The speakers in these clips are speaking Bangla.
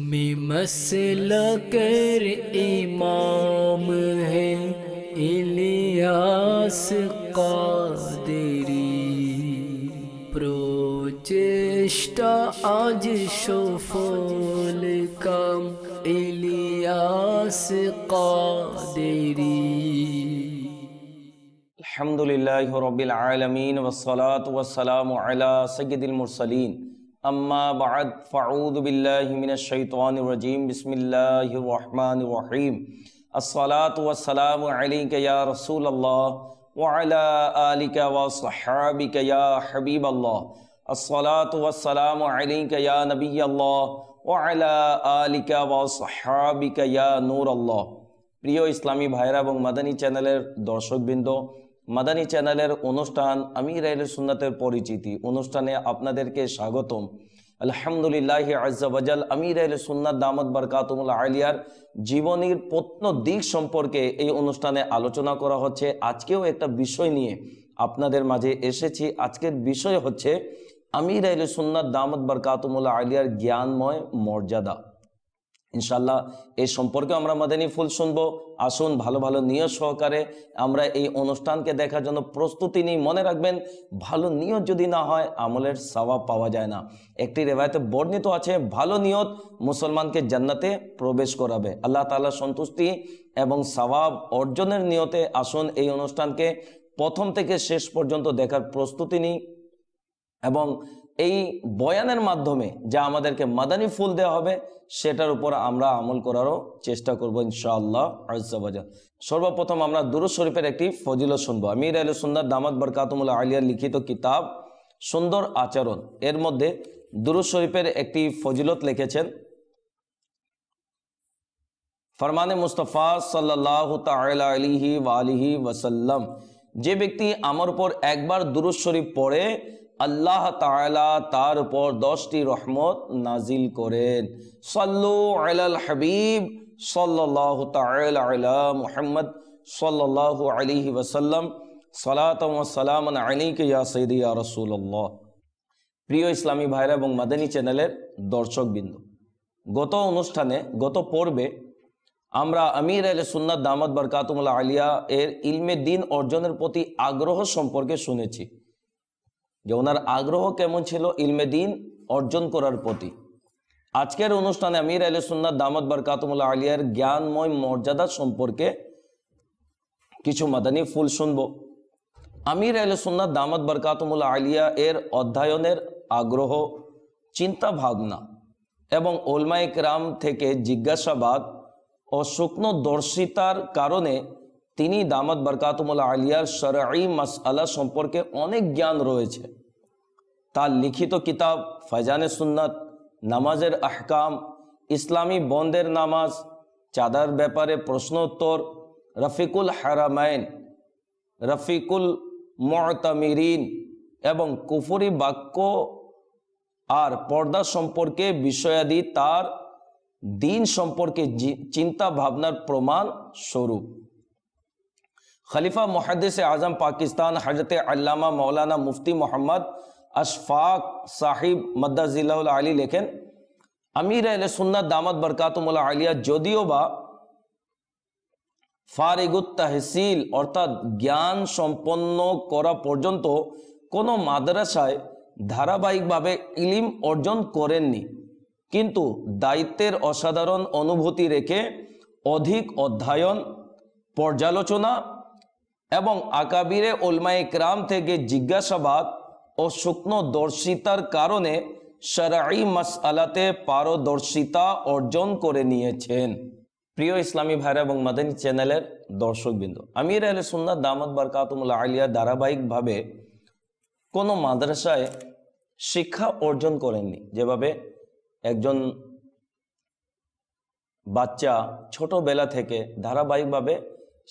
में मसलकर इमाम है इलियास कादरी প্রচেষ্টা আজ সফল কাম ইলিয়াস কাদেরী। আলহামদুলিল্লাহি রাব্বিল আলামিন ওয়াসসালাতু ওয়াসসালামু আলা সাইয়্যিদিল মুরসালিন আম্মা বা'দ ফাউযু বিল্লাহি মিনাশ শাইতানির রাজীম বিসমিল্লাহির রহমানির রহিম আসসালাতু ওয়াসসালামু আলাইকা ইয়া রাসূলুল্লাহ ওয়া আলা আলিকা ওয়া সাহবিকা ইয়া হাবিবাল্লাহ আসসালাতু ওয়াসসালামু আলাইকা ইয়া নবিয়াল্লাহ ওয়া আলা আলিকা ওয়া সাহবিকা ইয়া নূরাল্লাহ। প্রিয় ইসলামী ভাইরা এবং মাদানী চ্যানেলের দর্শকবৃন্দ, মাদানী চ্যানেলের অনুষ্ঠান আমির আহলে সুন্নাতের পরিচিতি অনুষ্ঠানে আপনাদেরকে স্বাগতম। আলহামদুলিল্লাহি আজ্জা ওয়াজাল আমির আহলে সুন্নাত দামাত বারকাতুহুল আলিয়ার জীবনীর প্রত্ন দিক সম্পর্কে এই অনুষ্ঠানে আলোচনা করা হচ্ছে। আজকেও একটা বিষয় নিয়ে আপনাদের মাঝে এসেছি। আজকের বিষয় হচ্ছে আমির আহলে সুন্নাত দামাত বারকাতুহুল আলিয়ার জ্ঞানময় মর্যাদা। ইনশাল্লাহ এই সম্পর্কে আমরা মাদানী ফুল শুনবো। আসুন ভালো ভালো নিয়ত সহকারে আমরা এই অনুষ্ঠানকে দেখার জন্য প্রস্তুতি নিই। মনে রাখবেন, ভালো নিয়ত যদি না হয় আমলের সওয়াব পাওয়া যায় না। একটি রিওয়ায়াতে বর্ণিত আছে, ভালো নিয়ত মুসলমানকে জান্নাতে প্রবেশ করাবে। আল্লাহ তাআলার সন্তুষ্টি এবং সওয়াব অর্জনের নিয়তে আসুন এই অনুষ্ঠানকে প্রথম থেকে শেষ পর্যন্ত দেখার প্রস্তুতি নিই এবং এই বয়ানের মাধ্যমে যা আমাদেরকে মাদানী ফুল দেওয়া হবে সেটার উপর আমরা আমল করারও চেষ্টা করব ইনশাআল্লাহ আজ্জা ওয়াজাল। সর্বপ্রথম আমরা দুরূদ শরীফের একটি ফজিলত শুনবো। আমির আহলে সুন্নাত দামাত বারকাতুহুল আলিয়ার লিখিত কিতাব সুন্দর আচরণ এর মধ্যে দুরূদ শরীফের একটি ফজিলত লিখেছেন। ফরমানে মুস্তাফা সাল্লাল্লাহু তাআলা আলাইহি ওয়া আলিহি ওয়াসাল্লাম, যে ব্যক্তি আমার উপর একবার দুরূদ শরীফ পড়ে আল্লাহ তাআলা তার উপর 10টি রহমত নাজিল করেন। সাল্লু আলাল হাবিব সাল্লাল্লাহু তাআলা আলা মুহাম্মদ সাল্লাল্লাহু আলাইহি ওয়াসাল্লাম সালাতাম ওয়া সালামান আলাইকা ইয়া সাইয়্যিদি ইয়া রাসূলুল্লাহ। প্রিয় ইসলামী ভাইরা এবং মাদানী চ্যানেলের দর্শকবৃন্দ, গত পর্বে আমরা আমির আহলে সুন্নাত দামাত বারকাতুহুল আলিয়া এর ইলমে দ্বীন অর্জনের প্রতি আগ্রহ সম্পর্কে শুনেছি, যে ওনার আগ্রহ কেমন ছিল ইলমে দ্বীন অর্জন করার প্রতি। আজকের অনুষ্ঠানে আমির আহলে সুন্নাত দামাত বারকাতুহুল আলিয়ার জ্ঞানময় মর্যাদা সম্পর্কে কিছু মাদানী ফুল শুনবো। আমির আহলে সুন্নাত দামাত বারকাতুহুল আলিয়া এর অধ্যয়নের আগ্রহ, চিন্তা ভাবনা এবং উলামায়ে কেরাম থেকে জিজ্ঞাসাবাদ ও শুকনো দর্শিতার কারণে তিনি দামাত বারকাতুহুল আলিয়ার শরঈ মাসআলা সম্পর্কে অনেক জ্ঞান রয়েছে। তার লিখিত কিতাব ফায়জানে সুন্নাত, নামাজের আহকাম, ইসলামী বন্দের নামাজ, চাঁদার ব্যাপারে প্রশ্ন উত্তর, রফিকুল হারামাইন, রফিকুল মুতামিরিন এবং কুফরি বাক্য আর পর্দা সম্পর্কে বিষয়াদি তার দ্বীন সম্পর্কে চিন্তা ভাবনার প্রমাণ স্বরূপ। খলিফা মুহাদ্দিস আজম পাকিস্তান হযরতে আল্লামা মৌলানা মুফতি মোহাম্মদ আশফাক সাহিব মাদ্দাজিল্লাহুল আলী লেখেন, আমির আহলে সুন্নাত দামাত বারকাতুহুল আলিয়া যদিও বা ফারিগুত তাহসিল অর্থাৎ জ্ঞান সম্পন্ন করা পর্যন্ত কোনো মাদ্রাসায় ধারাবাহিকভাবে ইলম অর্জন করেননি, কিন্তু দায়িত্বের অসাধারণ অনুভূতি রেখে অধিক অধ্যয়ন, পর্যালোচনা এবং আকাবিরে উলামায়ে কেরাম থেকে জিজ্ঞাসাবাদ ও শুকনো দর্শিতার কারণে শরঈ মাসআলাতে পারদর্শিতা অর্জন করে নিয়েছেন। প্রিয় ইসলামী ভাইরা এবং মাদানী চ্যানেলের দর্শকবৃন্দ, আমির আহলে সুন্নাত দামাত বারকাতুহুল আলিয়া ধারাবাহিকভাবে কোনো মাদ্রাসায় শিক্ষা অর্জন করেননি। যেভাবে একজন বাচ্চা ছোটবেলা থেকে ধারাবাহিকভাবে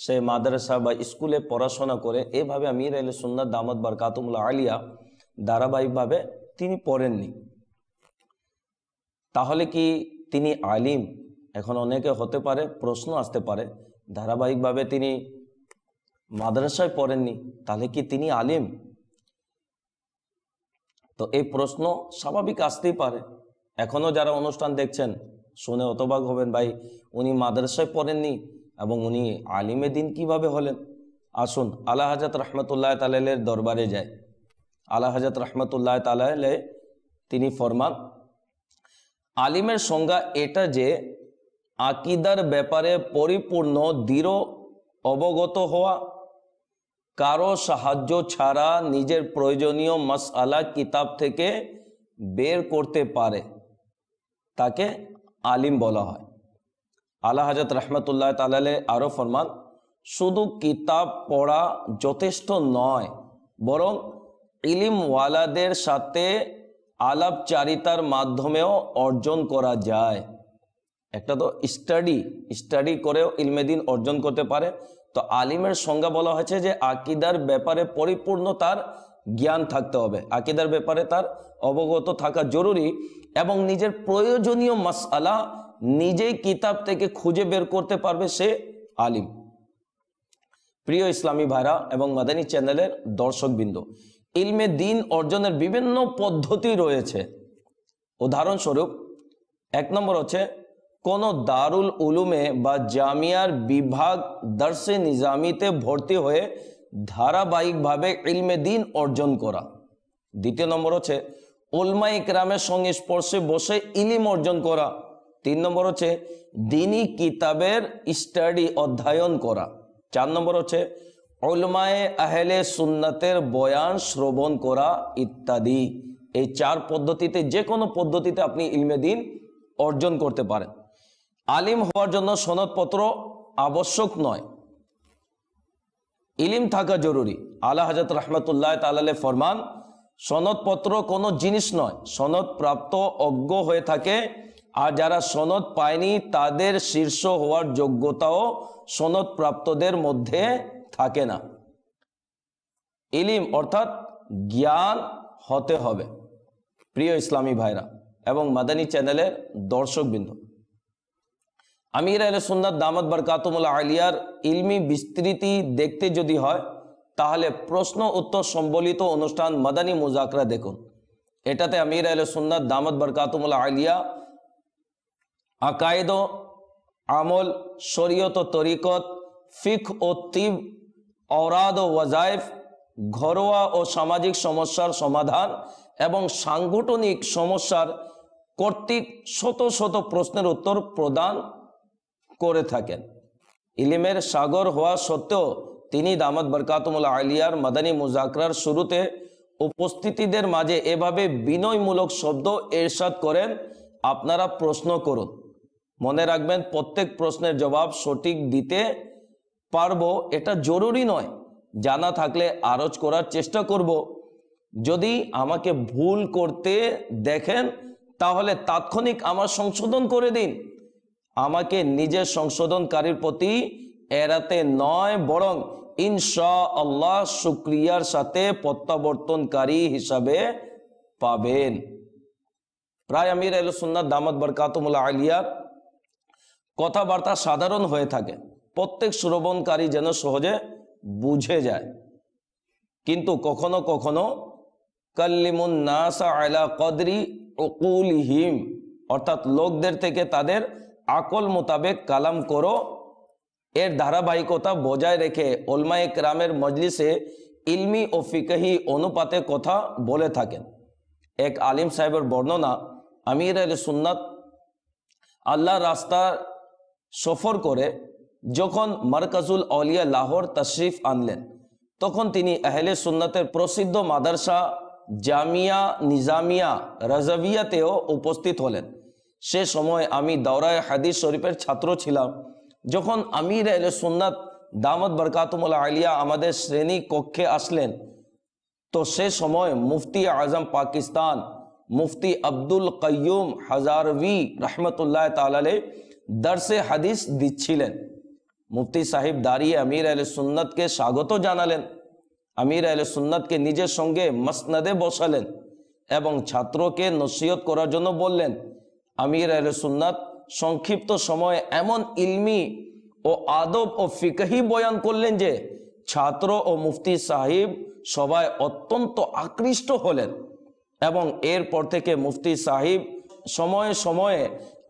সে মাদ্রাসা বা স্কুলে পড়াশোনা করে, এভাবে আমির আহলে সুন্নাত দামাত বারকাতুহুল আলিয়া ধারাবাহিকভাবে তিনি পড়েননি। তাহলে কি তিনি আলিম? এখন অনেকে হতে পারে প্রশ্ন আসতে পারে, ধারাবাহিকভাবে তিনি মাদ্রাসায় পড়েননি, তাহলে কি তিনি আলিম? তো এই প্রশ্ন স্বাভাবিক আসতেই পারে। এখনো যারা অনুষ্ঠান দেখছেন শুনে হতবাক হবেন, ভাই উনি মাদ্রাসায় পড়েননি এবং উনি আলিমে দিন কিভাবে হলেন। আসুন আলা হযরত রহমতুল্লাহ তাআলার দরবারে যায়। আলা হযরত রহমতুল্লাহ তাআলা তিনি ফরমান, আলিমের সংজ্ঞা এটা যে আকীদার ব্যাপারে পরিপূর্ণ দৃঢ় অবগত হওয়া, কারো সাহায্য ছাড়া নিজের প্রয়োজনীয় মাসআলা কিতাব থেকে বের করতে পারে, তাকে আলিম বলা হয়। আলা হযরত রহমতুল্লাহ তাআলা আরো ফরমান, শুধু কিতাব পড়া যথেষ্ট নয়, বরং ইলমওয়ালাদের সাথে আলাপচারিতার মাধ্যমেও অর্জন করা যায়। একটা তো স্টাডি করেও ইলমে দিন অর্জন করতে পারে। তো আলিমের সংজ্ঞা বলা হয়েছে যে আকীদার ব্যাপারে পরিপূর্ণ তার জ্ঞান থাকতে হবে, আকীদার ব্যাপারে তার অবগত থাকা জরুরি, এবং নিজের প্রয়োজনীয় মাসআলা নিজেই কিতাব থেকে খুঁজে বের করতে পারবে, সে আলিম। প্রিয় ইসলামী ভাইরা এবং মাদানী চ্যানেলের দর্শকবৃন্দ, ইলমে দিন অর্জনের বিভিন্ন পদ্ধতি রয়েছে। উদাহরণস্বরূপ 1 নম্বর হচ্ছে কোন দারুল উলুমে বা জামিয়ার বিভাগ দর্শে নিজামিতে ভর্তি হয়ে ধারাবাহিকভাবে ইলমে দিন অর্জন করা। 2 নম্বর হচ্ছে উলমায়ে কেরামের সংস্পর্শে বসে ইলম অর্জন করা। 3 নম্বর হচ্ছে দ্বীনি কিতাবের স্টাডি অধ্যয়ন করা। 4 নম্বর হচ্ছে উলমায়ে আহলে সুন্নাতের বয়ান শ্রবণ করা ইত্যাদি। এই 4 পদ্ধতিতে যে কোনো পদ্ধতিতে আপনি ইলমে দিন অর্জন করতে পারেন। আলিম হওয়ার জন্য সনদপত্র আবশ্যক নয়, ইলিম থাকা জরুরি। আলা হযরত রহমতুল্লাহ তাআলা ফরমান, সনদপত্র কোনো জিনিস নয়, সনদ প্রাপ্ত অজ্ঞ হয়ে থাকে, আর যারা সনদ পায়নি তাদের শীর্ষ হওয়ার যোগ্যতাও সনদ প্রাপ্তদের মধ্যে থাকে না। ইলিম অর্থাৎ জ্ঞান হতে হবে। প্রিয় ইসলামী ভাইরা এবং মাদানী চ্যানেলের দর্শকবৃন্দ, আমির আহলে সুন্নাত দামাত বরকাতুহুল আলিয়ার ইলমি বিস্তৃতি দেখতে যদি হয় তাহলে প্রশ্ন উত্তর সম্বলিত অনুষ্ঠান মাদানী মুজাকরা দেখুন। এটাতে আমির আহলে সুন্নাত দামাত বরকাতুহুল আলিয়া আকায়েদ, আমল, শরীয়ত ও তরিকত, ফিকহ ও তিব, औराद ও ওয়াজাইফ, ঘরোয়া ও সামাজিক সমস্যার সমাধান এবং সাংগঠনিক সমস্যার কর্তৃক শত শত প্রশ্নের উত্তর প্রদান করে থাকেন। ইলমের সাগর হওয়া সত্ত্বেও তিনি দামাত বরকাতুহুল আলিয়ার মাদানী মুজাকরার শুরুতে উপস্থিতিদের মাঝে এভাবে বিনয়মূলক শব্দ ইরশাদ করেন, আপনারা প্রশ্ন করুন। মনে রাখবেন, প্রত্যেক প্রশ্নের জবাব সঠিক দিতে পারবো এটা জরুরি নয়, জানা থাকলে আরজ করার চেষ্টা করব। যদি আমাকে ভুল করতে দেখেন তাহলে তাৎক্ষণিক আমার সংশোধন করে দিন। আমাকে নিজের সংশোধনকারীর প্রতি এড়াতে নয়, বরং ইনশাআল্লাহ শুকরিয়ার সাথে প্রত্যাবর্তনকারী হিসাবে পাবেন। প্রায় আমির আহলে সুন্নাত দামাত বরকাতুহুল আলিয়ার কথাবার্তা সাধারণ হয়ে থাকে, প্রত্যেক শ্রবণকারী যেন সহজে বুঝে যায়, কিন্তু কখনো কখনো কাল্লিমুন নাসা আলা কদরি উকুলিহিম, অর্থাৎ লোকদের থেকে তাদের আকল মোতাবেক কালাম করো, এর ধারাবাহিকতা বজায় রেখে উলমায়ে কেরামের মজলিসে ইলমি ও ফিকহি অনুপাতে কথা বলে থাকেন। এক আলিম সাহেবের বর্ণনা, আমির আহলে সুন্নাত আল্লাহর রাস্তা সফর করে যখন মারকাজুল আউলিয়া লাহোর তশরিফ আনলেন, তখন তিনি আহলে সুন্নাতের প্রসিদ্ধ মাদ্রাসা জামিয়া নিজামিয়া রাজাভিয়াতেও উপস্থিত হলেন। সে সময় আমি দাওরায়ে হাদিস শরীফের ছাত্র ছিলাম। যখন আমির আহলে সুন্নাত দামাত বরকাতুহুল আলিয়া আমাদের শ্রেণী কক্ষে আসলেন, তো সে সময় মুফতি আজম পাকিস্তান মুফতি আব্দুল কাইয়ুম হাজারভি রহমতুল্লাহ তাআলা দরসে হাদিস দিচ্ছিলেন। মুফতি সাহেব দাঁড়িয়ে আমির আহলে সুন্নাতকে স্বাগত জানালেন, আমির আহলে সুন্নাতকে নিজের সঙ্গে মসনদে বসালেন এবং ছাত্রকে নসিহত করার জন্য বললেন। আমির আহলে সুন্নাত সংক্ষিপ্ত সময়ে এমন ইলমি ও আদব ও ফিকহি বয়ান করলেন যে ছাত্র ও মুফতি সাহেব সবাই অত্যন্ত আকৃষ্ট হলেন, এবং এরপর থেকে মুফতি সাহেব সময়ে সময়ে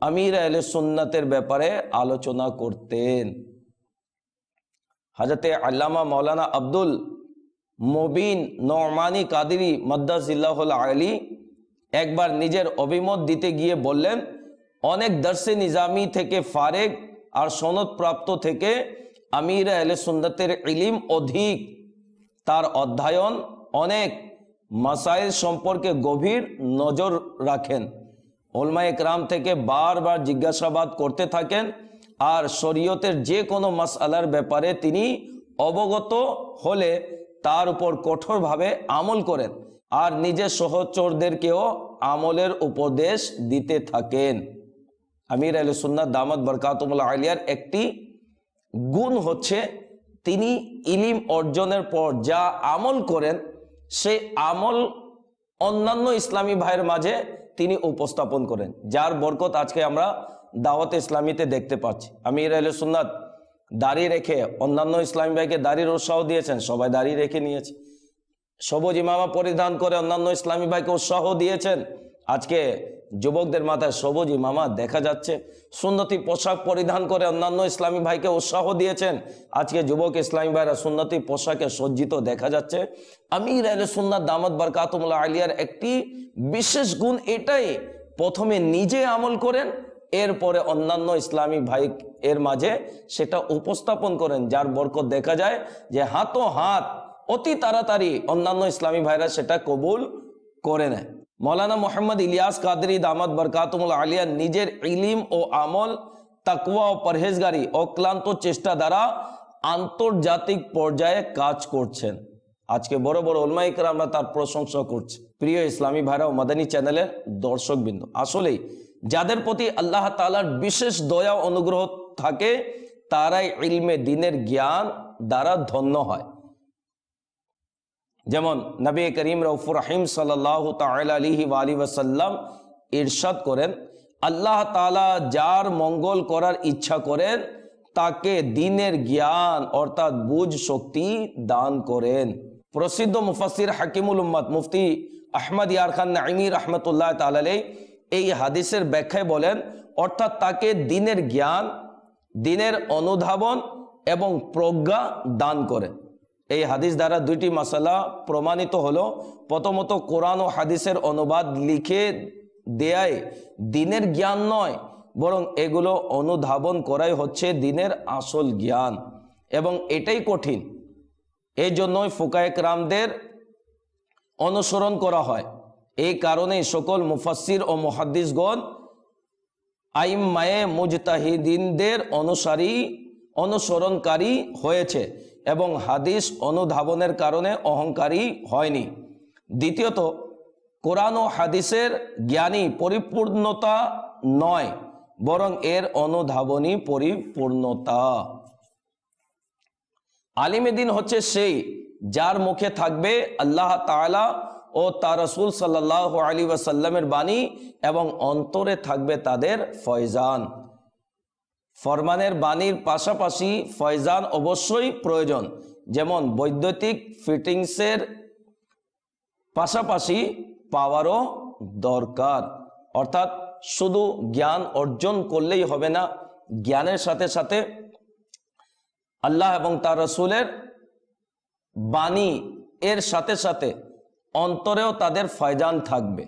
আমির আহলে সুন্নাতের ব্যাপারে আলোচনা করতেন। হযরতে আল্লামা মাওলানা আব্দুল মুবিন নোমানী কাদেরী মাদ্দাজিল্লাহুল আলী একবার নিজের অভিমত দিতে গিয়ে বললেন, অনেক দর্শে নিজামি থেকে ফারেক আর সনদ প্রাপ্ত থেকে আমির আহলে সুন্নাতের ইলম অধিক, তার অধ্যয়ন অনেক মাসাইল সম্পর্কে গভীর নজর রাখেন, উলামায়ে কেরাম থেকে বারবার জিজ্ঞাসাবাদ করতে থাকেন, আর শরীয়তের যে কোনো মাসআলার ব্যাপারে তিনি অবগত হলে তার উপর কঠোরভাবে আমল করেন আর নিজের সহচরদেরকেও আমলের উপদেশ দিতে থাকেন। আমির আহলে সুন্নাত দামাত বরকাতুহুল্লাহ আলিয়ার একটি গুণ হচ্ছে তিনি ইলম অর্জনের পর যা আমল করেন সেই আমল অন্যান্য ইসলামী ভাইয়ের মাঝে তিনি উপস্থাপন করেন, যার বরকত আজকে আমরা দাওয়াত ইসলামীতে দেখতে পাচ্ছি। আমির আহলে সুন্নাত দাড়ি রেখে অন্যান্য ইসলামী ভাইকে দাড়ির উৎসাহ দিয়েছেন, সবাই দাড়ি রেখে নিয়েছে। সবুজ ইমামা পরিধান করে অন্যান্য ইসলামী ভাইকে উৎসাহ দিয়েছেন, আজকে যুবকদের মাথায় সবুজ ইমামা দেখা যাচ্ছে। সুন্নতি পোশাক পরিধান করে অন্যান্য ইসলামী ভাইকে উৎসাহ দিয়েছেন, আজকে যুবক ইসলামী ভাইরা সুন্নতি পোশাকে সজ্জিত দেখা যাচ্ছে। আমির আহলে সুন্নাত দামাত বরকাতুহুল্লাহ আলিয়ার একটি বিশেষ গুণ এটাই, প্রথমে নিজে আমল করেন, এরপরে অন্যান্য ইসলামী ভাই এর মাঝে সেটা উপস্থাপন করেন, যার বরকত দেখা যায় যে হাত অতি তাড়াতাড়ি অন্যান্য ইসলামী ভাইরা সেটা কবুল করে নেয়। মৌলানা মোহাম্মদ ইলিয়াস কাদেরী দামাত বরকাতুহুল্লাহ আলিয়া নিজের ইলম ও আমল, তাকওয়া ও পরহেজগারি অক্লান্ত চেষ্টা দ্বারা আন্তর্জাতিক পর্যায়ে কাজ করছেন। আজকে বড় বড় উলামায়ে কেরামরা তার প্রশংসা করছে। প্রিয় ইসলামী ভাইরা ও মাদানী চ্যানেলের দর্শকবৃন্দ, আসলেই যাদের প্রতি আল্লাহ তাআলার বিশেষ দয়া অনুগ্রহ থাকে তারাই ইলমে দ্বীনের জ্ঞান দ্বারা ধন্য হয়। যেমন নবী করিম রউফুর রহিম সাল্লাল্লাহু তাআলা আলাইহি ওয়া আলিহি ওয়াসাল্লাম ইরশাদ করেন, আল্লাহ তাআলা যার মঙ্গল করার ইচ্ছা করেন তাকে দ্বীনের জ্ঞান অর্থাৎ বুঝ শক্তি দান করেন। প্রসিদ্ধ মুফাসসির হাকিমুল উম্মাত মুফতি আহমদ ইয়ার খান নাঈমী রাহমাতুল্লাহ তাআলা আলাইহি এই হাদিসের ব্যাখ্যায় বলেন, অর্থাৎ তাকে দ্বীনের জ্ঞান, দ্বীনের অনুধাবন এবং প্রজ্ঞা দান করেন। এই হাদিস দ্বারা দুইটি মাসালা প্রমাণিত হলো। প্রথমত, কোরআন ও হাদিসের অনুবাদ লিখে দেয়ায় দ্বীনের জ্ঞান নয়, বরং এগুলো অনুধাবন করাই হচ্ছে দ্বীনের আসল জ্ঞান, এবং এটাই কঠিন। এই জন্যই ফুকায়ে কেরামদের অনুসরণ করা হয়। এই কারণেই সকল মুফাসসির ও মুহাদ্দিসগণ আইম্মায়ে মুজতাহিদিনদের অনুসরণকারী হয়েছে এবং হাদিস অনুধাবনের কারণে অহংকারী হয়নি। দ্বিতীয়ত, কোরআন ও হাদিসের জ্ঞানী পরিপূর্ণতা নয়, বরং এর অনুধাবনী পরিপূর্ণতা। আলিমে দ্বীন হচ্ছে সেই যার মুখে থাকবে আল্লাহ তাআলা ও তার রাসূল সাল্লাল্লাহু আলাইহি ওয়াসাল্লামের বাণী এবং অন্তরে থাকবে তাদের ফয়জান। ফরমানের বাণীর পাশাপাশি ফয়জান অবশ্যই প্রয়োজন, যেমন বৈদ্যুতিক ফিটিংসের পাশাপাশি পাওয়ারও দরকার। অর্থাৎ শুধু জ্ঞান অর্জন করলেই হবে না, জ্ঞানের সাথে সাথে আল্লাহ এবং তার রাসূলের বাণী এর সাথে সাথে অন্তরেও তাদের ফয়জান থাকবে।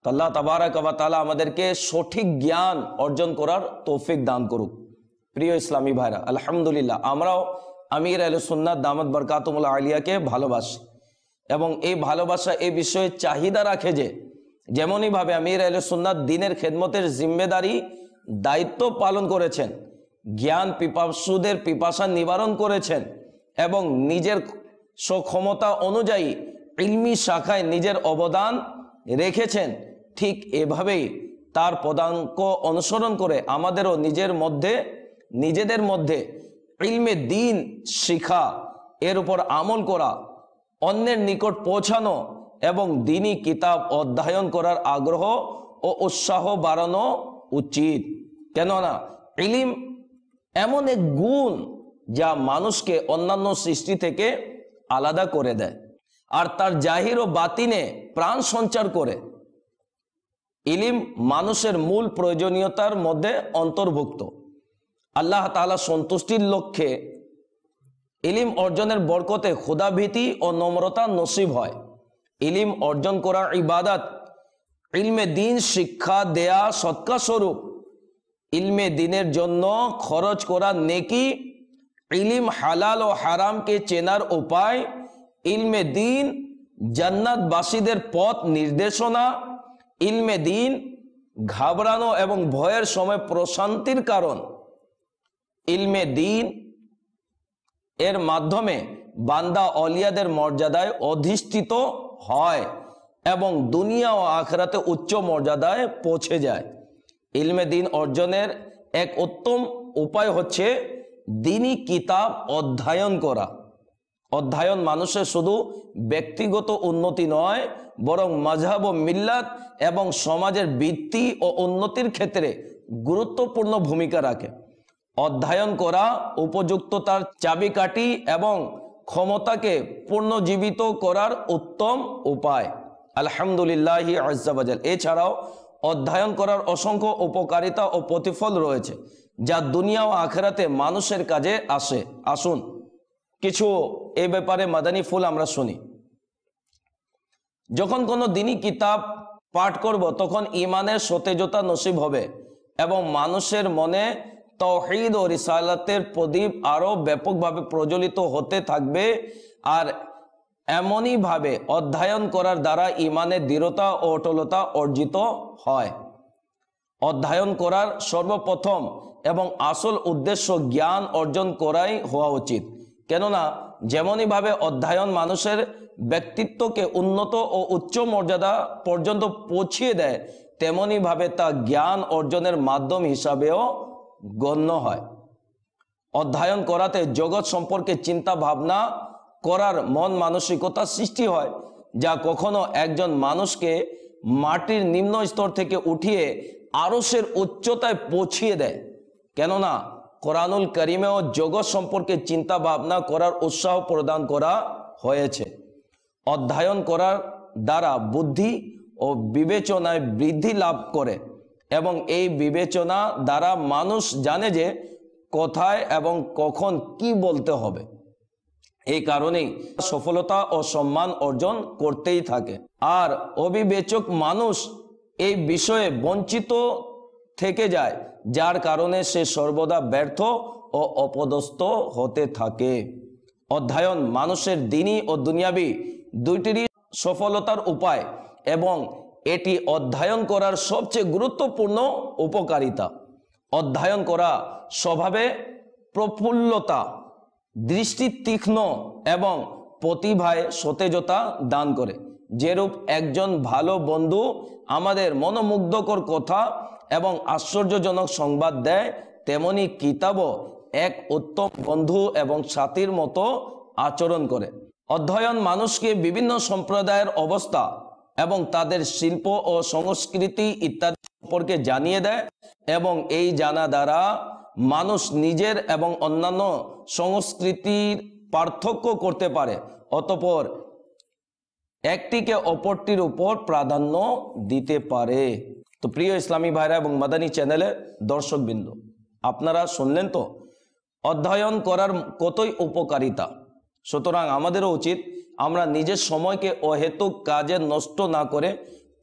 আল্লাহ তাবারাক ওয়া তাআলা আমাদেরকে সঠিক জ্ঞান অর্জন করার তৌফিক দান করুক। প্রিয় ইসলামী ভাইরা, আলহামদুলিল্লাহ আমরাও আমির আহলে সুন্নাত দামাত বরকাতুহুল্লাহ আলিয়াকে ভালোবাসি, এবং এই ভালোবাসা এই বিষয়ে চাহিদা রাখে যে যেমনই ভাবে আমির আহলে সুন্নাত দ্বীনের খেদমতের জিম্মেদারি দায়িত্ব পালন করেছেন, জ্ঞান পিপাসুদের পিপাসা নিবারণ করেছেন এবং নিজের সক্ষমতা অনুযায়ী ইলমি শাখায় নিজের অবদান রেখেছেন, ঠিক এভাবেই তার পদাঙ্ক অনুসরণ করে আমাদেরও নিজেদের মধ্যে ইলমে দ্বীন শিখা, এর উপর আমল করা, অন্যের নিকট পৌঁছানো এবং দ্বীনি কিতাব অধ্যয়ন করার আগ্রহ ও উৎসাহ বাড়ানো উচিত। কেননা ইলম এমন এক গুণ যা মানুষকে অন্যান্য সৃষ্টি থেকে আলাদা করে দেয় আর তার জাহির ও বাতিনে প্রাণ সঞ্চার করে। ইলিম মানুষের মূল প্রয়োজনীয়তার মধ্যে অন্তর্ভুক্ত। আল্লাহ তাআলা সন্তুষ্টির লক্ষ্যে ইলিম অর্জনের বরকতে খোদাভীতি ও নম্রতা নসিব হয়। ইলিম অর্জন করা ইবাদত, ইলমে দিন শিক্ষা দেয়া সদকা স্বরূপ, ইলমে দিনের জন্য খরচ করা নেকি, ইলিম হালাল ও হারামকে চেনার উপায়, ইলমে দিন জান্নাতবাসীদের পথ নির্দেশনা, ইলমে দিন ঘাবড়ানো এবং ভয়ের সময় প্রশান্তির কারণ। ইলমে দিন এর মাধ্যমে বান্দা অলিয়াদের মর্যাদায় অধিষ্ঠিত হয় এবং দুনিয়া ও আখিরাতে উচ্চ মর্যাদায় পৌঁছে যায়। ইলমে দিন অর্জনের এক উত্তম উপায় হচ্ছে দ্বীনি কিতাব অধ্যয়ন করা। অধ্যয়ন মানুষের শুধু ব্যক্তিগত উন্নতি নয়, বরং মাযহাব ও মিল্লাত এবং সমাজের বৃদ্ধি ও উন্নতির ক্ষেত্রে গুরুত্বপূর্ণ ভূমিকা রাখে। অধ্যয়ন করা উপযুক্ততার চাবিকাঠি এবং ক্ষমতাকে পুনর্জীবিত করার উত্তম উপায়। আলহামদুলিল্লাহি আজ্জা ওয়াজাল। এছাড়াও অধ্যয়ন করার অসংখ্য উপকারিতা ও প্রতিফল রয়েছে, যা দুনিয়া ও আখিরাতে মানুষের কাজে আসে। আসুন কিছু এই ব্যাপারে মাদানী ফুল আমরা শুনি। যখন কোনো দ্বীনি কিতাব পাঠ করব, তখন ঈমানের সতেজতা নসিব হবে এবং মানুষের মনে তাওহীদ ও রিসালাতের প্রদীপ আরো ব্যাপকভাবে প্রজ্বলিত হতে থাকবে। আর এমনই ভাবে অধ্যয়ন করার দ্বারা ঈমানের দৃঢ়তা ও অটলতা অর্জিত হয়। অধ্যয়ন করার সর্বপ্রথম এবং আসল উদ্দেশ্য জ্ঞান অর্জন করাই হওয়া উচিত। কেননা যেমনই ভাবে অধ্যয়ন মানুষের ব্যক্তিত্বকে উন্নত ও উচ্চ মর্যাদা পর্যন্ত পৌঁছিয়ে দেয়, তেমনি ভাবে তা জ্ঞান অর্জনের মাধ্যম হিসাবেও গণ্য হয়। অধ্যয়ন করাতে জগৎ সম্পর্কে চিন্তা ভাবনা করার মন মানসিকতা সৃষ্টি হয়, যা কখনো একজন মানুষকে মাটির নিম্ন স্তর থেকে উঠিয়ে আরশের উচ্চতায় পৌঁছিয়ে দেয়। কেননা কোরআনুল কারিমেও জগৎ সম্পর্কে চিন্তা ভাবনা করার উৎসাহ প্রদান করা হয়েছে। অধ্যয়ন করার দ্বারা বুদ্ধি ও বিবেচনায় বৃদ্ধি লাভ করে এবং এই বিবেচনা দ্বারা মানুষ জানে যে কোথায় এবং কখন কি বলতে হবে। এই কারণেই সফলতা ও সম্মান অর্জন করতেই থাকে। আর অবিবেচক মানুষ এই বিষয়ে বঞ্চিত থেকে যায়, যার কারণে সে সর্বদা ব্যর্থ ও অপদস্থ হতে থাকে। অধ্যয়ন মানুষের দ্বীনি ও দুনিয়াবি দুইটিরই সফলতার উপায় এবং এটি অধ্যয়ন করার সবচেয়ে গুরুত্বপূর্ণ উপকারিতা। অধ্যয়ন করা স্বভাবে প্রফুল্লতা, দৃষ্টি তীক্ষ্ণ এবং প্রতিভায় সতেজতা দান করে। যেরূপ একজন ভালো বন্ধু আমাদের মনোমুগ্ধকর কথা এবং আশ্চর্যজনক সংবাদ দেয়, তেমনি কিতাবও এক উত্তম বন্ধু এবং সাথীর মতো আচরণ করে। অধ্যয়ন মানুষকে বিভিন্ন সম্প্রদায়ের অবস্থা এবং তাদের শিল্প ও সংস্কৃতি ইত্যাদি সম্পর্কে জানিয়ে দেয় এবং এই জানা দ্বারা মানুষ নিজের এবং অন্যান্য সংস্কৃতির পার্থক্য করতে পারে, অতঃপর একটিকে অপরটির উপর প্রাধান্য দিতে পারে। তো প্রিয় ইসলামী ভাইরা এবং মাদানী চ্যানেলের দর্শকবৃন্দ, আপনারা শুনলেন তো অধ্যয়ন করার কতই উপকারিতা। সুতরাং আমাদেরও উচিত আমরা নিজের সময়কে অহেতুক কাজে নষ্ট না করে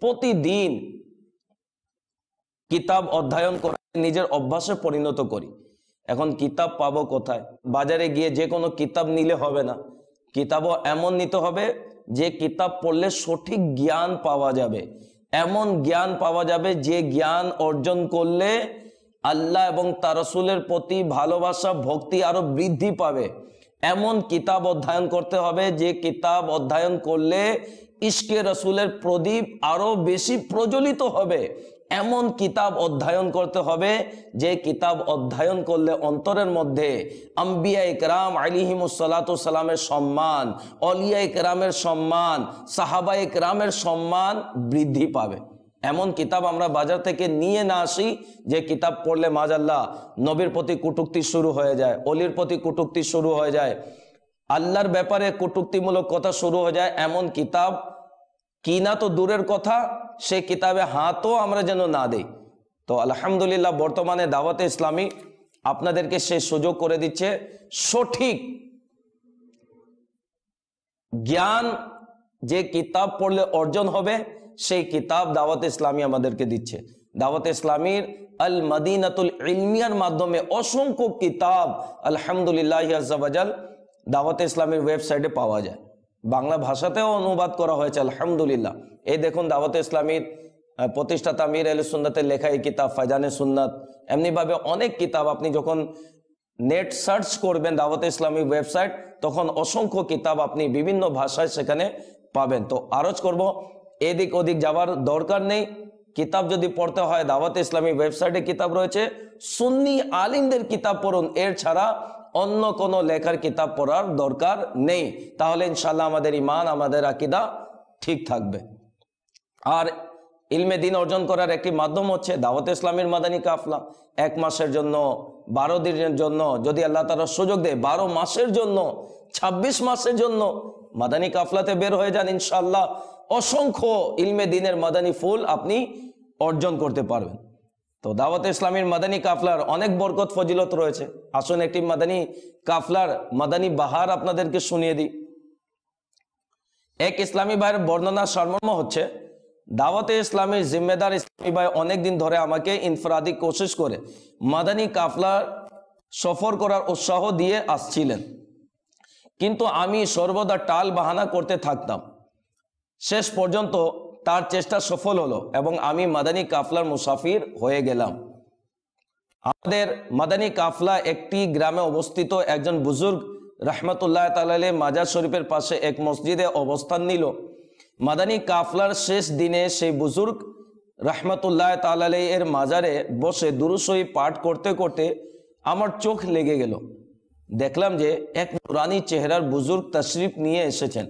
প্রতিদিন কিতাব অধ্যয়ন করে নিজের অভ্যাসে পরিণত করি। এখন কিতাব পাবো কোথায়? বাজারে গিয়ে যে কোনো কিতাব নিলে হবে না। কিতাবও এমন নিতে হবে যে কিতাব পড়লে সঠিক জ্ঞান পাওয়া যাবে, এমন জ্ঞান পাওয়া যাবে যে জ্ঞান অর্জন করলে আল্লাহ এবং তার রাসূলের প্রতি ভালোবাসা ভক্তি আরো বৃদ্ধি পাবে। এমন কিতাব অধ্যয়ন করতে হবে যে কিতাব অধ্যয়ন করলে ইশকে রাসূলের প্রদীপ আরো বেশি প্রজ্বলিত হবে। এমন কিতাব অধ্যয়ন করতে হবে যে কিতাব অধ্যয়ন করলে অন্তরের মধ্যে আম্বিয়া ইকরাম আলাইহিমুস সালাতু সালামের সম্মান, অলিয়া ইকরামের সম্মান, সাহাবা ইকরামের সম্মান বৃদ্ধি পাবে। এমন কিতাব আমরা বাজার থেকে নিয়ে না আসি যে কিতাব পড়লে মাশাআল্লাহ নবীর প্রতি কটূক্তি শুরু হয়ে যায়, অলির প্রতি কটূক্তি শুরু হয়ে যায়, আল্লাহর ব্যাপারে কটূক্তিমূলক কথা শুরু হয়ে যায়। এমন কিতাব কিনা তো দূরের কথা, সে কিতাবে হাতও আমরা যেন না দেই। তো আলহামদুলিল্লাহ বর্তমানে দাওয়াতে ইসলামী আপনাদেরকে সে সুযোগ করে দিচ্ছে। সঠিক জ্ঞান যে কিতাব পড়লে অর্জন হবে, সেই কিতাব দাওয়াতে ইসলামী আমাদেরকে দিচ্ছে। দাওয়াতে ইসলামীর আল মদিনাতুল ইলমিয়ার মাধ্যমে অসংখ্য কিতাব আলহামদুলিল্লাহ আজ্জা ওয়াজাল দাওয়াতে ইসলামীর ওয়েবসাইটে পাওয়া যায়। বাংলা ভাষাতেও অনুবাদ করা হয়েছে আলহামদুলিল্লাহ। এই দেখুন দাওয়াতে ইসলামীর প্রতিষ্ঠাতা আমির আহলে সুন্নাতের লেখা এই কিতাব ফায়জানে সুন্নাত। এমনিভাবে অনেক কিতাব আপনি যখন নেট সার্চ করবেন দাওয়াতে ইসলামী ওয়েবসাইট, তখন অসংখ্য কিতাব আপনি বিভিন্ন ভাষায় সেখানে পাবেন। তো আরজ করব, এদিক ওদিক যাওয়ার দরকার নেই। কিতাব যদি পড়তে হয় দাওয়াতে ইসলামী ওয়েবসাইটে কিতাব রয়েছে, সুন্নি আলিমদের কিতাব পড়ুন, এর ছাড়া অন্য কোনো লেখার কিতাব পড়ার দরকার নেই। তাহলে ইনশাল্লাহ আমাদের ঈমান, আমাদের আকীদা ঠিক থাকবে। আর ইলমে দিন অর্জন করার একটি মাধ্যম হচ্ছে দাওয়াতে ইসলামীর মাদানী কাফলা। 1 মাসের জন্য, 12 দিনের জন্য, যদি আল্লাহ তাআলা সুযোগ দেয় 12 মাসের জন্য, 26 মাসের জন্য মাদানী কাফলাতে বের হয়ে যান, ইনশাআল্লাহ অসংখ্য ইলমে দিনের মাদানী ফুল আপনি অর্জন করতে পারবেন। তো দাওয়াতে ইসলামীর মাদানী কাফলার অনেক বরকত ফজিলত রয়েছে। আসুন একটি মাদানী কাফলার মাদানী বাহার আপনাদেরকে শুনিয়ে দিই। এক ইসলামী ভাইয়ের বর্ণনা সারমর্ম হচ্ছে, দাওয়াতে ইসলামীর জিম্মেদার ইসলামী ভাই অনেকদিন ধরে আমাকে ইনফরাদি কোশিশ করে মাদানী কাফলার সফর করার উৎসাহ দিয়ে আসছিলেন, কিন্তু আমি সর্বদা টাল বাহানা করতে থাকতাম। শেষ পর্যন্ত তার চেষ্টা সফল হলো এবং আমি মাদানী কাফলার মুসাফির হয়ে গেলাম। আমাদের মাদানী কাফলা একটি গ্রামে অবস্থিত। একজন বুজুর্গ রহমতুল্লাহ তাআলা আলাইহি মাজার শরীফের পাশে এক মসজিদে অবস্থান নিল। মাদানী কাফলার শেষ দিনে সেই বুজুর্গ রহমতুল্লাহ তাআলা আলাইহি এর মাজারে বসে দুরূদ শরীফ পাঠ করতে করতে আমার চোখ লেগে গেল। দেখলাম যে এক নুরানি চেহারার বুজুর্গ তশরিফ নিয়ে এসেছেন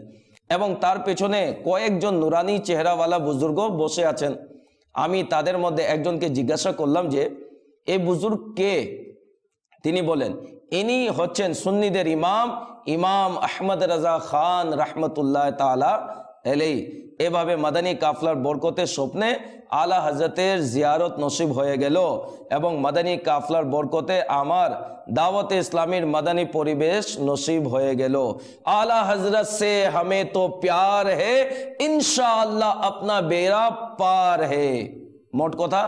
এবং তার পেছনে কয়েকজন নুরানি চেহারাওয়ালা বুজুর্গ বসে আছেন। আমি তাদের মধ্যে একজনকে জিজ্ঞাসা করলাম যে এই বুজুর্গ কে? তিনি বলেন, ইনি হচ্ছেন সুন্নিদের ইমাম, ইমাম আহমদ রাজা খান রহমতুল্লাহ তাআলা আলাইহি। এভাবে মাদানী কাফলার বরকতের স্বপ্নে আলা হযরতের জিয়ারত নসিব হয়ে গেল এবং মাদানী কাফলার বরকতে আমার দাওয়াতে ইসলামীর মাদানী পরিবেশ নসিব হয়ে গেল। আলা হযরত সে হমে তো প্যার হে, ইনশাআল্লাহ আপনা বেরা পার হে। মোট কথা,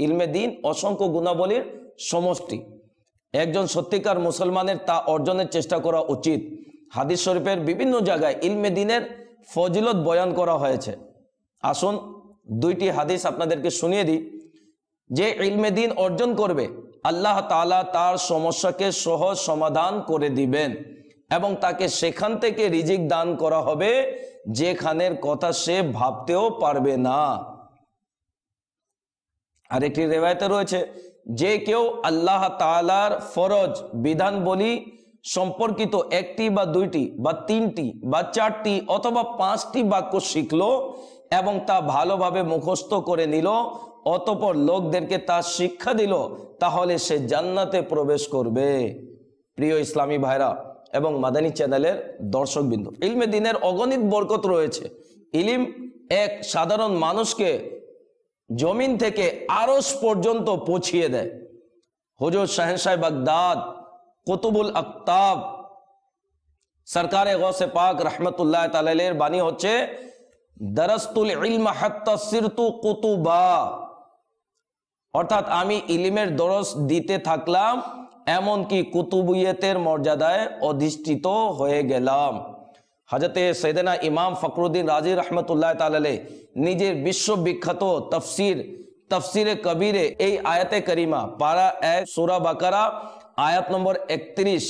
ইলমে দিন অসংখ্য গুণাবলীর সমষ্টি। একজন সত্যিকার মুসলমানের তা অর্জনের চেষ্টা করা উচিত। হাদিস শরীফের বিভিন্ন জায়গায় ইলমে দিনের ফজিলত বয়ান করা হয়েছে। আসুন 2টি হাদিস আপনাদেরকে শুনিয়ে দিই। যে ইলমে দিন অর্জন করবে, আল্লাহ তাআলা তার সমস্যাকে সহজ সমাধান করে দিবেন এবং তাকে সেখান থেকে রিজিক দান করা হবে যেখানের কথা সে ভাবতেও পারবে না। আরেকটি রিওয়ায়াতে রয়েছে, যে কেউ আল্লাহ তাআলার ফরজ বিধানবলী সম্পর্কিত 1টি বা 2টি বা 3টি বা 4টি অথবা 5টি বাক্য শিখলো এবং তা ভালোভাবে মুখস্থ করে নিল, অতঃপর লোকদেরকে তা শিক্ষা দিল, তাহলে সে জান্নাতে প্রবেশ করবে। প্রিয় ইসলামী ভাইরা এবং মাদানী চ্যানেলের দর্শকবৃন্দ, ইলমে দিনের অগণিত বরকত রয়েছে। ইলম এক সাধারণ মানুষকে জমিন থেকে আরশ পর্যন্ত পৌঁছিয়ে দেয়। হুজুর শাহেনশাহ বাগদাদ কুতুবুল আকতাব সরকারে গৌসে পাক রহমতুল্লাহ তাআলা আলাইহির বাণী হচ্ছে, দারাস্তুল ইলম হাত্তা সিরতু কুতুবা, অর্থাৎ আমি ইলমের দরস দিতে থাকলাম এমনকি কুতুবিয়তের মর্যাদায় অধিষ্ঠিত হয়ে গেলাম। হযরতে সৈয়দনা ইমাম ফখরুদ্দিন রাজি রহমতুল্লাহ তাআলা আলাইহি নিজের বিশ্ববিখ্যাত তফসিরে কবিরে এই আয়াতে করিমা পারা 1 সূরা বাকারা আয়াত নম্বর 31,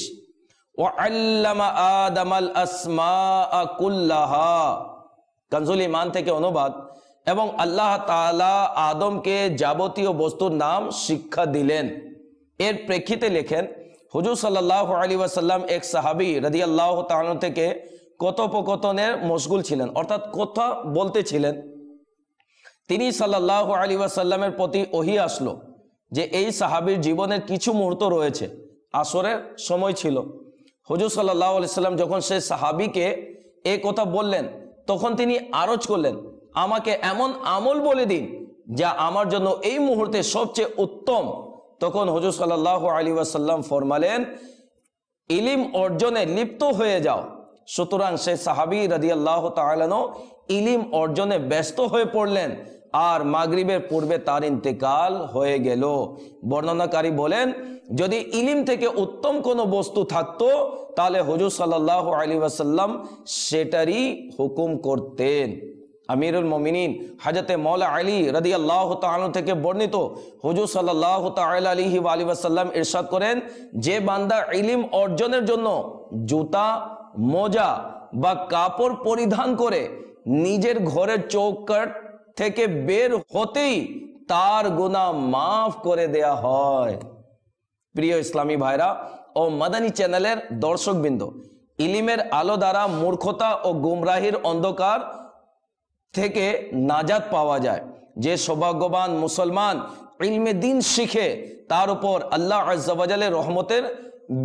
ওয়াল্লামা আদামাল আসমাআ কুল্লাহা, কানজুল ঈমান থেকে অনুবাদ, এবং আল্লাহ তাআলা আদমকে যাবতীয় বস্তুর নাম শিক্ষা দিলেন। এর প্রেক্ষিতে লেখেন, হুজুর সাল্লাল্লাহু আলাইহি ওয়াসাল্লাম এক সাহাবী রাদিয়াল্লাহু তাআলা থেকে কথোপকথনের মশগুল ছিলেন, অর্থাৎ কথা বলতেছিলেন। তিনি সাল্লাল্লাহু আলাইহি ওয়াসাল্লামের প্রতি ওহী আসলো যে এই সাহাবীর জীবনের কিছু মুহূর্ত রয়েছে। আসরের সময় ছিল। হুজুর সাল্লাল্লাহু আলাইহি ওয়াসাল্লাম যখন সেই সাহাবীকে এই কথা বললেন, তখন তিনি আরজ করলেন, আমাকে এমন আমল বলে দিন যা আমার জন্য এই মুহূর্তে সবচেয়ে উত্তম। তখন হুজুর সাল্লাল্লাহু আলাইহি ওয়াসাল্লাম ফরমালেন, ইলম অর্জনে লিপ্ত হয়ে যাও। সুতরাং সে সাহাবী রাদিয়াল্লাহু তাআলা আনহু ইলম অর্জনে ব্যস্ত হয়ে পড়লেন আর মাগরিবের পূর্বে তার ইন্তেকাল হয়ে গেল। বর্ণনাকারী বলেন, যদি ইলম থেকে উত্তম কোনো বস্তু থাকতো তাহলে হুজুর সাল্লাল্লাহু আলাইহি ওয়াসাল্লাম সেটারই হুকুম করতেন। আমিরুল মুমিনিন হযরতে মাওলা আলী রাদিয়াল্লাহু তাআলা থেকে বর্ণিত, হুজুর সাল্লাল্লাহু তাআলা আলাইহি ওয়াসাল্লাম ইরশাদ করেন, যে বান্দা ইলম অর্জনের জন্য জুতা, মোজা বা কাপড় পরিধান করে নিজের ঘরের চৌকাঠ থেকে বের হতেই তার গুনাহ মাফ করে দেয়া হয়। প্রিয় ইসলামী ভাইরা ও মাদানী চ্যানেলের দর্শকবৃন্দ, ইলমের আলো দ্বারা মূর্খতা ও গুমরাহির অন্ধকার থেকে নাজাত পাওয়া যায়। যে সৌভাগ্যবান মুসলমান ইলমে দ্বীন শিখে তার উপর আল্লাহ আযজা ওয়া জাল্লার রহমতের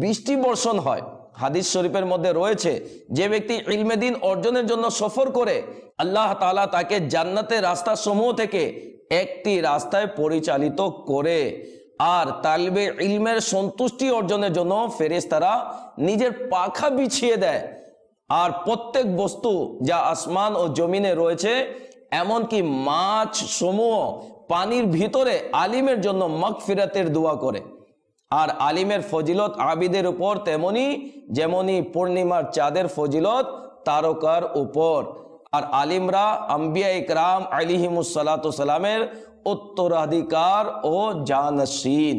বৃষ্টি বর্ষণ হয়। হাদিস শরীফের মধ্যে রয়েছে, যে ব্যক্তি ইলমে দ্বীন অর্জনের জন্য সফর করে আল্লাহ তাআলা তাকে জান্নাতের রাস্তা সমূহ থেকে একটি রাস্তায় পরিচালিত করে। আর তালিবে ইলমের সন্তুষ্টি অর্জনের জন্য ফেরেশতারা নিজের পাখা বিছিয়ে দেয়। আর প্রত্যেক বস্তু যা আসমান ও জমিনে রয়েছে, এমনকি মাছ সমূহ পানির ভিতরে আলিমের জন্য মাগফিরাতের দোয়া করে। আর আলিমের ফজিলত আবিদের উপর যেমনি পূর্ণিমার চাঁদের ফজিলত তারকার উপর। আর আলিমরা আম্বিয়া ইকরাম আলাইহিমুস সালাতু সালামের উত্তরাধিকার ও জানশীন।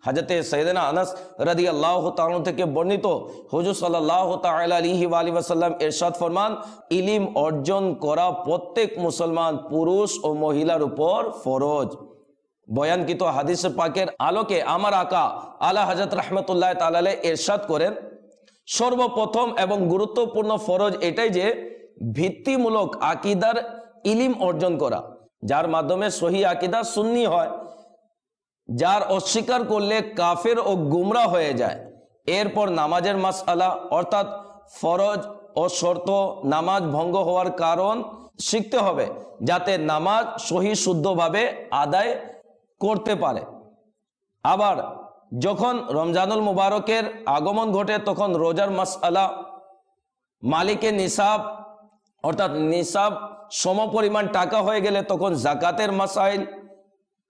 হযরতে সাইয়েদনা আনাস রাদিয়াল্লাহু তাআলা থেকে বর্ণিত, হুজুর সাল্লাল্লাহু তাআলা আলাইহি ওয়াসাল্লাম ইরশাদ ফরমান, ইলম অর্জন করা প্রত্যেক মুসলমান পুরুষ ও মহিলার উপর ফরজ। বয়ানকৃত হাদিস পাকের আলোকে আমার আকা আলা হযরত রাহমাতুল্লাহ তাআলা আলাইহি ইরশাদ করেন, সর্বপ্রথম এবং গুরুত্বপূর্ণ ফরজ এটাই যে ভিত্তিমূলক আকীদার ইলম অর্জন করা, যার মাধ্যমে সহি আকীদা সুন্নি হয়, যার অস্বীকার করলে কাফের ও গুমরা হয়ে যায়। এরপর নামাজের মাসআলা অর্থাৎ ফরজ ও শর্ত, নামাজ ভঙ্গ হওয়ার কারণ শিখতে হবে যাতে নামাজ সহি শুদ্ধভাবে আদায় করতে পারে। আবার যখন রমজানুল মুবারকের আগমন ঘটে তখন রোজার মাসআলা, মালিকের নিসাব অর্থাৎ নিসাব সমপরিমাণ টাকা হয়ে গেলে তখন যাকাতের মাসাইল,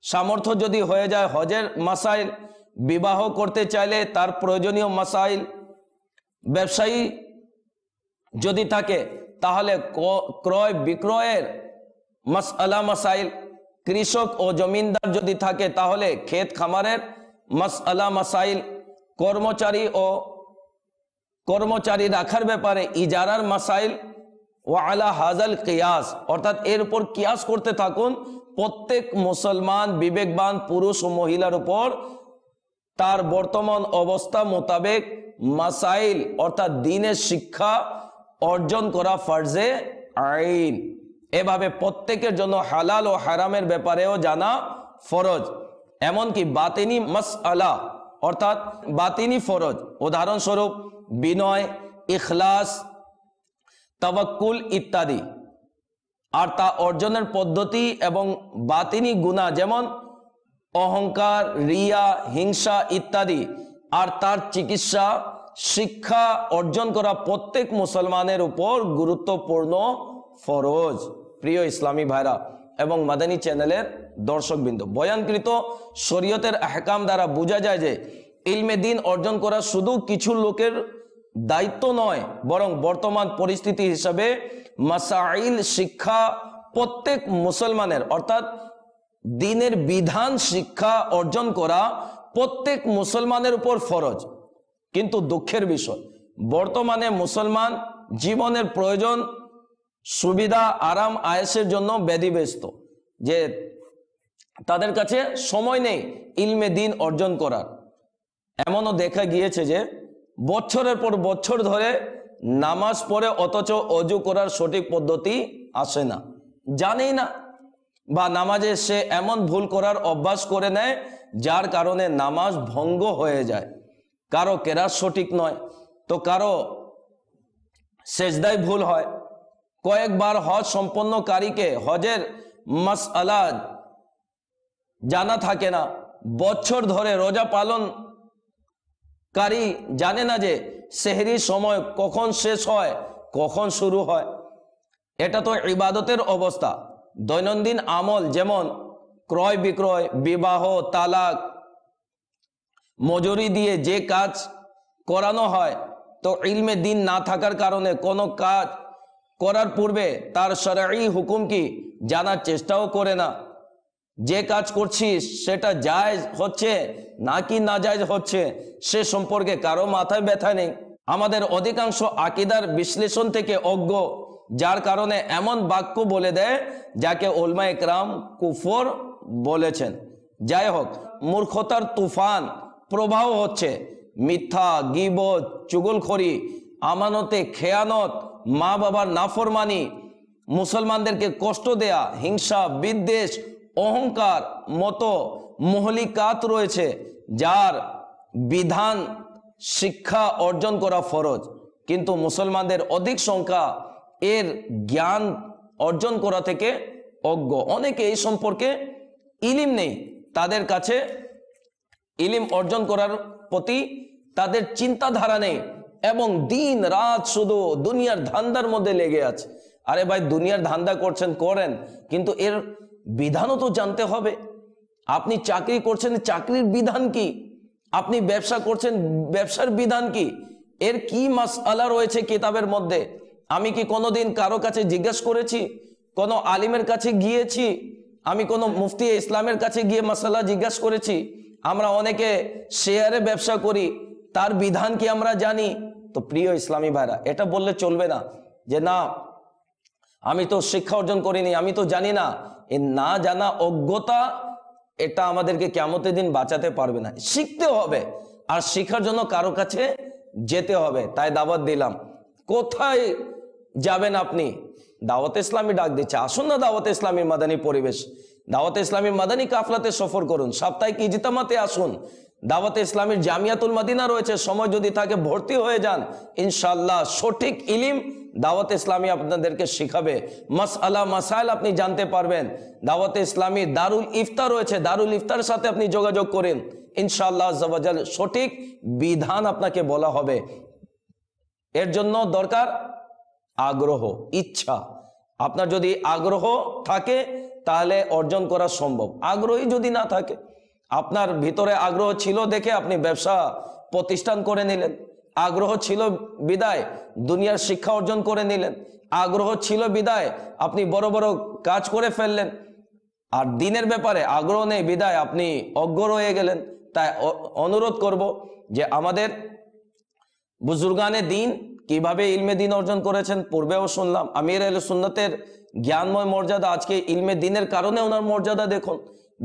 সামর্থ্য যদি হয়ে যায় হজের মাসাইল, বিবাহ করতে চাইলে তার প্রয়োজনীয় মাসাইল, ব্যবসায়ী যদি থাকে তাহলে ক্রয় বিক্রয়ের মাসআলা মাসাইল, কৃষক ও জমিনদার যদি থাকে তাহলে ক্ষেত খামারের মাসআলা মাসাইল, কর্মচারী রাখার ব্যাপারে ইজারার মাসাইল। ওয়া আলা হাজাল কিয়াস অর্থাৎ এর উপর কিয়াস করতে থাকুন। প্রত্যেক মুসলমান বিবেকবান পুরুষ ও মহিলার উপর তার বর্তমান অবস্থা মোতাবেক মাসাইল অর্থাৎ দ্বীনের শিক্ষা অর্জন করা ফরজে আইন। এভাবে প্রত্যেকের জন্য হালাল ও হারামের ব্যাপারেও জানা ফরজ। এমনকি বাতিনি মাসআলা অর্থাৎ বাতিনি ফরজ, উদাহরণস্বরূপ বিনয়, ইখলাস, তাওয়াক্কুল ইত্যাদি। আর তা অর্জনের পদ্ধতি এবং বাতিনি গুনাহ যেমন অহংকার, রিয়া, হিংসা ইত্যাদি। আর তার চিকিৎসা শিক্ষা অর্জন করা প্রত্যেক মুসলমানের উপর গুরুত্বপূর্ণ ফরজ। প্রিয় ইসলামী ভাইরা এবং মাদানী চ্যানেলের দর্শকবৃন্দ, বয়ানকৃত শরীয়তের আহকাম দ্বারা বোঝা যায় যে ইলমে দ্বীন অর্জন করা শুধু কিছু লোকের দায়িত্ব নয়, বরং বর্তমান পরিস্থিতি হিসাবে মাসাইল শিক্ষা প্রত্যেক মুসলমানের অর্থাৎ দ্বীনের বিধান শিক্ষা অর্জন করা প্রত্যেক মুসলমানের উপর ফরজ। কিন্তু দুঃখের বিষয়, বর্তমানে মুসলমান জীবনের প্রয়োজন, সুবিধা, আরাম আয়েশের জন্য ব্যতিব্যস্ত, যে তাদের কাছে সময় নেই ইলমে দ্বীন অর্জন করার। এমনও দেখা গিয়েছে যে বছরের পর বছর ধরে নামাজ পড়ে অথচ অজু করার সঠিক পদ্ধতি আসে না, জানেই না, বা নামাজে সে এমন ভুল করার অভ্যাস করে নেয় যার কারণে নামাজ ভঙ্গ হয়ে যায়। কারো কেরাত সঠিক নয়, তো কারো সেজদায় ভুল হয়, কয়েকবার হজ সম্পন্নকারীকে হজের মাসআলা জানা থাকে না, বছর ধরে রোজা পালনকারী জানে না যে সেহরির সময় কখন শেষ হয়, কখন শুরু হয়। এটা তো ইবাদতের অবস্থা। দৈনন্দিন আমল যেমন ক্রয় বিক্রয়, বিবাহ, তালাক, মজুরি দিয়ে যে কাজ করানো হয়, তো ইলমে দিন না থাকার কারণে কোনো কাজ করার পূর্বে তার শরঈ হুকুম কি জানার চেষ্টাও করে না। যে কাজ করছিস সেটা জায়েজ হচ্ছে নাকি নাজায়েজ হচ্ছে সে সম্পর্কে কারো মাথায় ব্যথা নেই। আমাদের অধিকাংশ আকীদার বিশ্লেষণ থেকে অজ্ঞ, যার কারণে এমন বাক্য বলে দেয় যাকে উলামায়ে কেরাম কুফর বলেছেন। যাই হোক, মূর্খতার তুফান প্রবাহ হচ্ছে। মিথ্যা, গীবত, চুগলখড়ি, আমানতে খেয়ানত, মা বাবার নাফরমানি, মুসলমানদেরকে কষ্ট দেয়া, হিংসা, বিদ্বেষ, অহংকার মতো মুহলিকাত রয়েছে যার বিধান শিক্ষা অর্জন করা ফরজ, কিন্তু মুসলমানদের অধিক সংখ্যা এর জ্ঞান অর্জন করা থেকে অজ্ঞ। অনেকে এই সম্পর্কে ইলিম নেই, তাদের কাছে ইলিম অর্জন করার প্রতি তাদের চিন্তাধারা নেই এবং দিন রাত শুধু দুনিয়ার ধান্দার মধ্যে লেগে আছে। আরে ভাই, দুনিয়ার ধান্দা করছেন করেন, কিন্তু এর বিধানও তো জানতে হবে। আপনি চাকরি করছেন, চাকরির বিধান কি? আপনি ব্যবসা করছেন, ব্যবসার বিধান কি? এর কি মাসআলা রয়েছে কিতাবের মধ্যে? আমি কি কোনোদিন কারো কাছে জিজ্ঞেস করেছি? কোনো আলিমের কাছে গিয়েছি? আমি কোনো মুফতি ইসলামের কাছে গিয়ে মাসআলা জিজ্ঞেস করেছি? আমরা অনেকে শেয়ারে ব্যবসা করি, তার বিধান কি আমরা জানি? তো প্রিয় ইসলামী ভাইরা, এটা বললে চলবে না যে না আমি তো শিক্ষা অর্জন করিনি, আমি তো জানি না। এই না জানা, অজ্ঞতা, এটা আমাদেরকে কিয়ামতের দিন বাঁচাতে পারবে না। শিখতে হবে, আর শিখার জন্য কারো কাছে যেতে হবে। তাই দাওয়াত দিলাম। কোথায় যাবেন আপনি? দাওয়াতে ইসলামী ডাক দিচ্ছে, আসুন না দাওয়াতে ইসলামী মাদানী পরিবেশ, দাওয়াতে ইসলামী মাদানী কাফলাতে সফর করুন, সাপ্তাহিক ইজতিমাতে আসুন। দাওয়াতে ইসলামীর জামিয়াতুল মদিনা রয়েছে, সময় যদি থাকে ভর্তি হয়ে যান। ইনশাআল্লাহ সঠিক ইলিম দাওয়াতে ইসলামী আপনাদেরকে শিখাবে, মাসআলা মাসাইল আপনি জানতে পারবেন। দাওয়াতে ইসলামী দারুল ইফতার রয়েছে, দারুল ইফতার সাথে আপনি যোগাযোগ করেন, ইনশাআল্লাহ আজ্জা ওয়া জাল সঠিক বিধান আপনাকে বলা হবে। এর জন্য দরকার আগ্রহ, ইচ্ছা। আপনার যদি আগ্রহ থাকে তাহলে অর্জন করা সম্ভব। আগ্রহী যদি না থাকে, আপনার ভিতরে আগ্রহ ছিল দেখে আপনি ব্যবসা প্রতিষ্ঠান করে নিলেন, আগ্রহ ছিল বিদায় দুনিয়ার শিক্ষা অর্জন করে নিলেন, আগ্রহ ছিল বিদায় আপনি বড় বড় কাজ করে ফেললেন, আর দিনের ব্যাপারে আগ্রহ নেই বিদায় আপনি অজ্ঞ রয়ে গেলেন। তাই অনুরোধ করব যে আমাদের বুজুর্গানে দিন কিভাবে ইলমে দিন অর্জন করেছেন পূর্বেও শুনলাম। আমির আহলে সুন্নতের জ্ঞানময় মর্যাদা, আজকে ইলমে দিনের কারণে ওনার মর্যাদা দেখুন,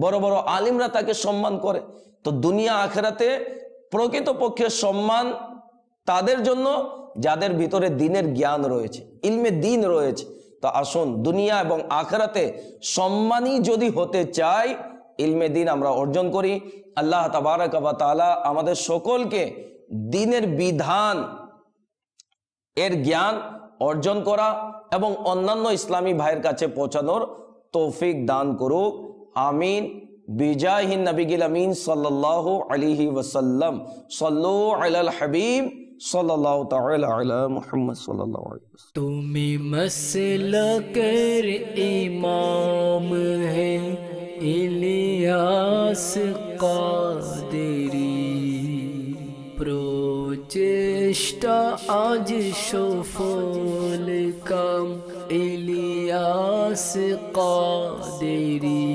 বড় বড় আলিমরা তাকে সম্মান করে। তো দুনিয়া আখেরাতে প্রকৃতপক্ষে সম্মান তাদের জন্য যাদের ভিতরে দিনের জ্ঞান রয়েছে, ইলমে দিন রয়েছে। তো আসুন, দুনিয়া এবং আখেরাতে সম্মানী যদি হতে চাই, ইলমে দিন আমরা অর্জন করি। আল্লাহ তাবারাক ওয়া তাআলা আমাদের সকলকে দিনের বিধান এর জ্ঞান অর্জন করা এবং অন্যান্য ইসলামী ভাইয়ের কাছে পৌঁছানোর তৌফিক দান করুক। আমিন। বিজাহিন নবিগিল আমিন সাল্লাল্লাহু আলাইহি ওয়াসাল্লাম। সাল্লু আলাল হাবিব সাল্লাল্লাহু তাআলা আলা মুহাম্মদ সাল্লাল্লাহু আলাইহি ওয়াসাল্লাম। তুমি মসলকের ইমাম হে ইলিয়াস কাদেরী, প্রচেষ্টা আজ সফল কাম ইলিয়াস কাদেরী।